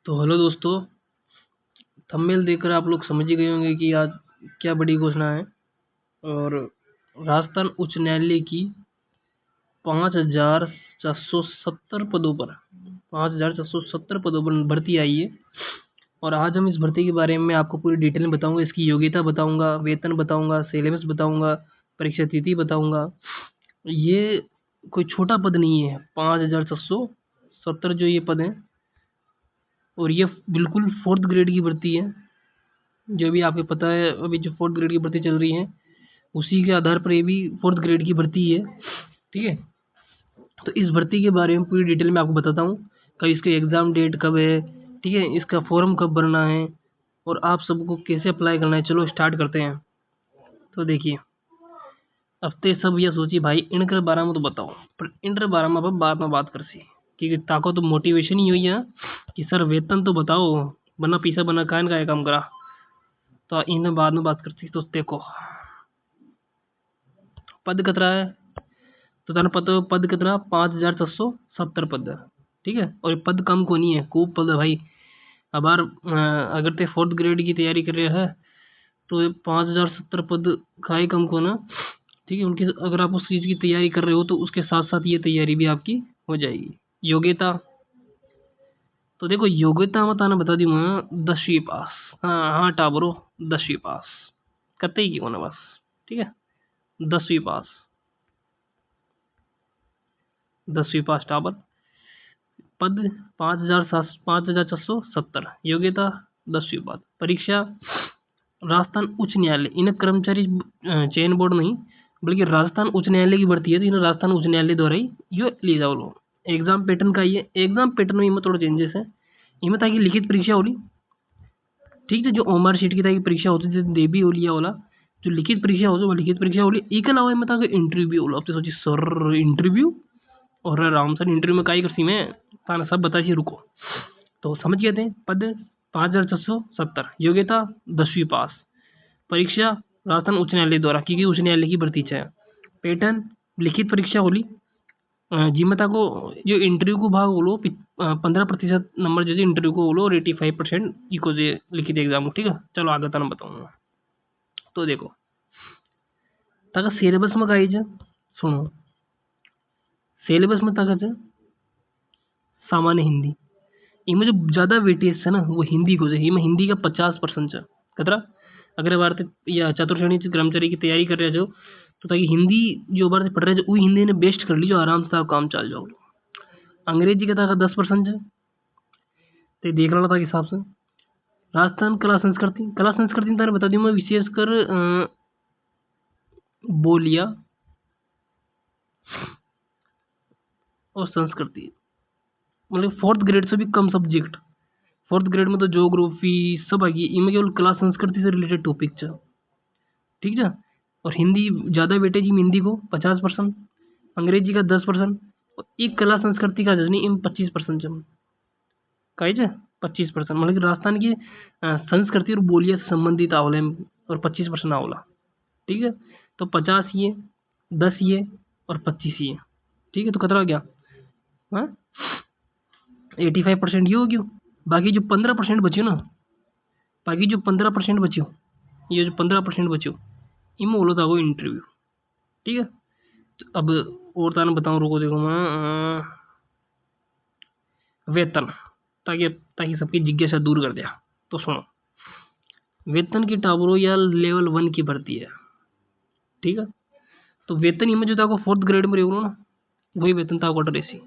तो हेलो दोस्तों, थंबनेल देखकर आप लोग समझ ही गए होंगे कि आज क्या बड़ी घोषणा है। और राजस्थान उच्च न्यायालय की 5,470 पदों पर 5,470 पदों पर भर्ती आई है। और आज हम इस भर्ती के बारे में आपको पूरी डिटेल में बताऊंगा। इसकी योग्यता बताऊंगा, वेतन बताऊंगा, सिलेबस बताऊंगा, परीक्षा तिथि बताऊंगा। ये कोई छोटा पद नहीं है। 5,470 जो ये पद हैं, और ये बिल्कुल फोर्थ ग्रेड की भर्ती है। जो भी आपको पता है, अभी जो फोर्थ ग्रेड की भर्ती चल रही है उसी के आधार पर ये भी फोर्थ ग्रेड की भर्ती है। ठीक है, तो इस भर्ती के बारे में पूरी डिटेल में आपको बताता हूँ। कब इसके एग्ज़ाम डेट कब है, ठीक है, इसका फॉर्म कब भरना है और आप सबको कैसे अप्लाई करना है। चलो स्टार्ट करते हैं। तो देखिए, हफ्ते सब ये सोची भाई इनके बारे में तो बताओ, पर इनके बारे में अपन बाद में बात कर सी, क्योंकि ताको तो मोटिवेशन ही हुई है कि सर वेतन तो बताओ, बना पैसा बना कान का ये काम करा। तो इन बाद में बात करती। तो देखो, पद कितना है तो तेन पता हो, पद कितना 5,470 पद है। ठीक है, और ये पद कम को नहीं है, खूब पद है भाई। अब यार अगर ते फोर्थ ग्रेड की तैयारी कर रहे हैं तो ये 5,070 पद का ही कम को ना। ठीक है, उनकी अगर आप उस चीज़ की तैयारी कर रहे हो तो उसके साथ साथ ये तैयारी भी आपकी हो जाएगी। योग्यता, तो देखो योग्यता मत आना बता दी मैं, 10वीं पास। हाँ हाँ टाबरो, 10वीं पास कतई की होना बस। ठीक है, 10वीं पास, 10वीं पास टाबर। पद 5,470। योग्यता 10वीं पास। परीक्षा राजस्थान उच्च न्यायालय, इन्हें कर्मचारी चयन बोर्ड नहीं बल्कि राजस्थान उच्च न्यायालय की भर्ती है, तो इन्हें राजस्थान उच्च न्यायालय द्वारा ही ये ली जाओ लो। एग्जाम पैटर्न का ये एग्जाम पैटर्न में इनमें थोड़ा चेंजेस है। इनमें ताकि लिखित परीक्षा होली, ठीक है, जो ओमआर शीट की ताकि परीक्षा होती थी देवी ओलिया वाला, जो लिखित परीक्षा होती है वो लिखित परीक्षा होली। एक अलावा इनमें ताकि इंटरव्यू होला। अब तो सोची सर इंटरव्यू, और राम सर इंटरव्यू में काई करसी मैं ताना सब बताइए, रुको। तो समझ गए थे। पद 5,470। योग्यता 10वीं पास। परीक्षा राजस्थान उच्च न्यायालय द्वारा, क्योंकि उच्च न्यायालय की भर्ती है। पैटर्न लिखित परीक्षा होली, जिम्मता को जो इंटरव्यू को भाग बोलो 15% नंबर जो इंटरव्यू को बोलो और 85% इको जे लिखित एग्जाम को। ठीक है, चलो आगे तक बताऊंगा। तो देखो तक सिलेबस में कही है, सुनो सिलेबस में तक है सामान्य हिंदी। इनमें जो ज़्यादा वेटेज है ना वो हिंदी को है। इनमें हिंदी का 50% है। कतरा अगर भारत या चतुर्श्रेणी कर्मचारी की तैयारी कर रहे हो तो ताकि हिंदी जो बार पढ़ रहे हो वो हिंदी ने बेस्ट कर ली, जो आराम से आप काम चल जाओ। अंग्रेजी का था 10% है, तो देख रहा था के हिसाब से। राजस्थान कला संस्कृति में बता दूँ मैं, विशेषकर बोलिया और संस्कृति, मतलब फोर्थ ग्रेड से भी कम सब्जेक्ट। फोर्थ ग्रेड में तो ज्योग्राफी सब आ गई, इनमें केवल कला संस्कृति से रिलेटेड टॉपिक है। ठीक है, और हिंदी ज़्यादा वेटेज हिंदी को 50%, अंग्रेजी का 10%, और एक कला संस्कृति का जजनी इन 25% कहे 25%, मतलब कि राजस्थान की संस्कृति और बोलियाँ से संबंधित आवले और 25% आवला। ठीक है, तो 50 ये, 10 ये और 25 ये। ठीक है, तो कतरा हो गया, हाँ 85% ये हो गया। बाकी जो 15% बच्चे ना, बाकी जो 15% बच्चे, ये जो 15% बच्चे इनमें बोलो था वो इंटरव्यू। ठीक है, तो अब और ताने बताऊँ, रुको देखो मैं वेतन, ताकि ताकि सबकी जिज्ञासा दूर कर दिया। तो सुनो, वेतन की टावरों या लेवल 1 की भर्ती है। ठीक है, तो वेतन इनमें जो था फोर्थ ग्रेड में रेगुलो ना, वही वेतन था क्वार्टर ऐसी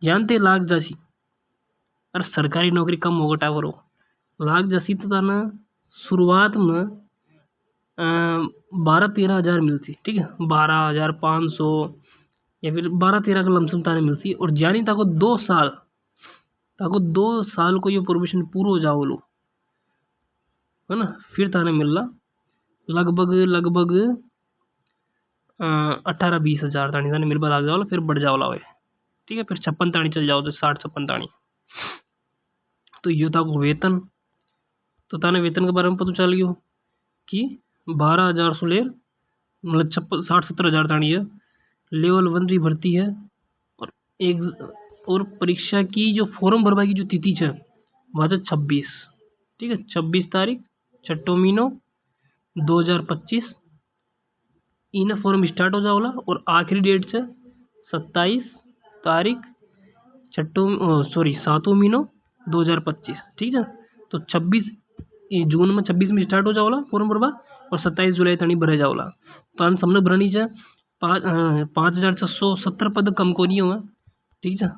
जानते लाख जासी। अरे सरकारी नौकरी कम होगा टावरो, लाख जासी तो था ना शुरुआत में 12-13 हज़ार मिलती। ठीक है, 12,500 या फिर 12-13 का लमसम ताने मिलती। और जानी ताको 2 साल, ताको 2 साल को ये प्रोबेशन पूरा हो जाओ लो, है ना, फिर ताने मिल रहा लगभग लगभग 18-20 हज़ार तानी ताने मिल लग जाओ, फिर बढ़ जाओ ला। ठीक है, फिर 56 तानी चल जाओ तो 60-56 तानी। तो ये था वो वेतन। तो ताने वेतन के बारे में पता चल गयो कि 12,000 से ले मतलब 60-70 हज़ार तानी है। लेवल 1 की भर्ती है, और एक और परीक्षा की जो फॉर्म भरवा की जो तिथि है वह है 26, ठीक है, 26 तारीख 6 महीनो 2025 इन फॉर्म स्टार्ट हो जाओला और आखिरी डेट है 27 तारीख 7 महीनो 2025, ठीक है। तो 26 जून में 26 में स्टार्ट हो जाओला फॉर्म भरवा और 27 जुलाई तक भरे जाओला। तो हम सबने भरनी है 5,670 पद कम को नहीं हुआ, ठीक है।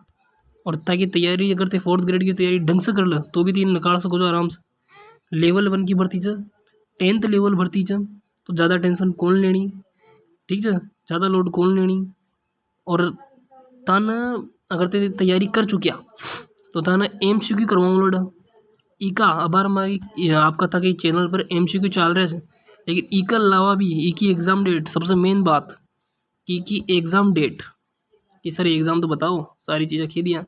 और ताकि तैयारी अगर ते 4th ग्रेड की तैयारी ढंग से कर ले तो भी 3 निकाल सको आराम से। लेवल 1 की भर्ती है, 10th लेवल भर्ती है, तो ज़्यादा टेंशन कौन लेनी, ठीक है, ज़्यादा लोड कौन लेनी। और ताना अगर ते तैयारी कर चुकिया तो ताना MCQ करवाऊँ लोड इका अबार में आपका था कि चैनल पर MCQ चल रहे थे, लेकिन इका अलावा भी की एग्ज़ाम डेट सबसे मेन बात की एग्ज़ाम डेट कि सर एग्ज़ाम तो बताओ, सारी चीज़ें खी दिया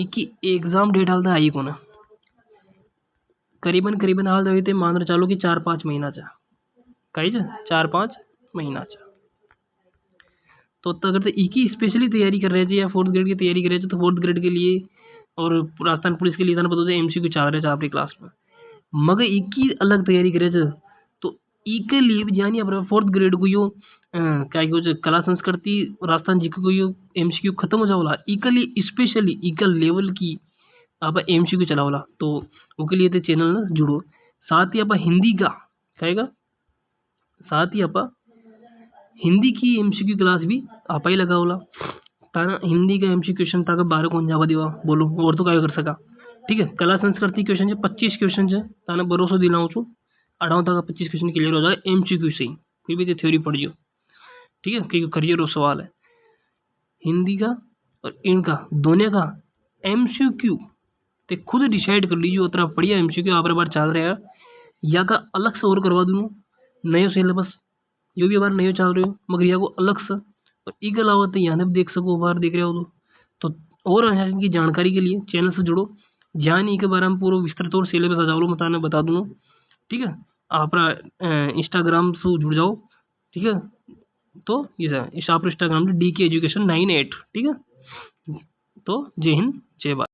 की एग्ज़ाम डेट हाल आई को ना करीबन हाल तो थे मान चालो कि 4-5 महीना चा कही 4-5 महीना चा। तो अगर तो की स्पेशली तैयारी कर रहे थे या 4th ग्रेड की तैयारी कर रहे थे तो 4th ग्रेड के लिए और राजस्थान पुलिस के लिए था पता MCQ चल रहे थे आपकी क्लास में, मगर की अलग तैयारी करे थे तो के लिए भी जानी अपना 4th ग्रेड को यो क्या जो कला संस्कृति राजस्थान जी को यो MCQ खत्म हो जाओला के लिए स्पेशली इका लेवल की आप MCQ चलाओला। तो उसके लिए तो चैनल ना जुड़ो। साथ ही आप हिंदी का कहेगा, साथ ही आप हिंदी की MCQ क्लास भी आप ही लगाओला ताना हिंदी का MCQ क्वेश्चन ताकि 12 कौन जावा दिवा बोलो और तो क्या कर सका, ठीक है। कला संस्कृति क्वेश्चन है 25 क्वेश्चन है ताना भरोसा दिलाऊँ छू 18 तक 25 क्वेश्चन क्लियर हो जाए MCQ से ही, फिर भी तो थ्योरी पढ़ियो, ठीक है, क्योंकि करियर और सवाल है हिंदी का और इनका दोनों का MCQ ते खुद डिसाइड कर लीजिए उतना बढ़िया MCQ आप बार चल रहा है या का अलग से और करवा दूँ नयो सिलेबस जो भी बार नयो चल रहे हो मगर या को अलग से और इसके अलावा तो यहाँ भी देख सको बाहर देख रहे हो तो और अनुशासन की जानकारी के लिए चैनल से जुड़ो, ज्ञान के बारे में पूरा विस्तृत और सिलेबस आ जाओ मैं बता दूंगा, ठीक है। आप इंस्टाग्राम से जुड़ जाओ, ठीक है। तो ये इस आप इंस्टाग्राम DK एजुकेशन 98, ठीक है। तो जय हिंद जय भारत।